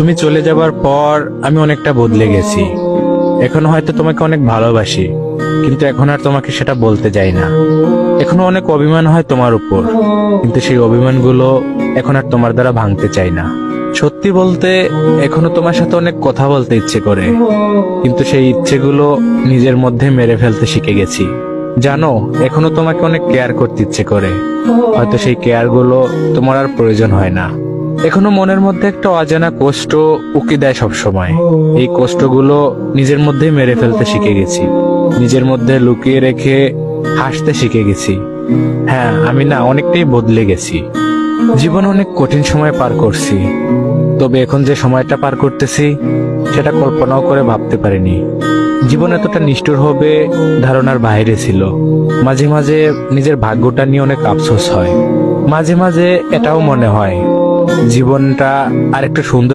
তুমি চলে যাবার পর আমি অনেকটা বদলে গেছি। এখন হয়তো তোমাকে অনেক ভালোবাসি, কিন্তু এখন আর তোমাকে সেটা বলতে যাই না। এখনো অনেক অভিমান হয় তোমার উপর, কিন্তু সেই অভিমানগুলো এখন আর তোমার দ্বারা ভাঙতে চাই না। সত্যি বলতে এখনো তোমার সাথে অনেক কথা বলতে ইচ্ছে করে, কিন্তু সেই ইচ্ছেগুলো নিজের মধ্যে মেরে ফেলতে শিখে গেছি। জানো, এখনো তোমাকে অনেক কেয়ার করতে ইচ্ছে করে, হয়তো সেই কেয়ার গুলো তোমার আর প্রয়োজন হয় না। এখনো মনের মধ্যে একটা অজানা কষ্ট উকি দেয় সব সময়। এই কষ্টগুলো নিজের মধ্যে মেরে ফেলতে শিখে গেছি, নিজের মধ্যে লুকিয়ে রেখে হাসতে শিখে গেছি। হ্যাঁ, আমি না অনেকটাই বদলে গেছি। জীবন অনেক কঠিন সময় পার করছি, তবে এখন যে সময়টা পার করতেছি সেটা কল্পনাও করে ভাবতে পারিনি। জীবন এতটা নিষ্ঠুর হবে ধারণার বাইরে ছিল। মাঝে মাঝে নিজের ভাগ্যটা নিয়ে অনেক আফসোস হয়। মাঝে মাঝে এটাও মনে হয় জীবনটা আরেকটু সুন্দর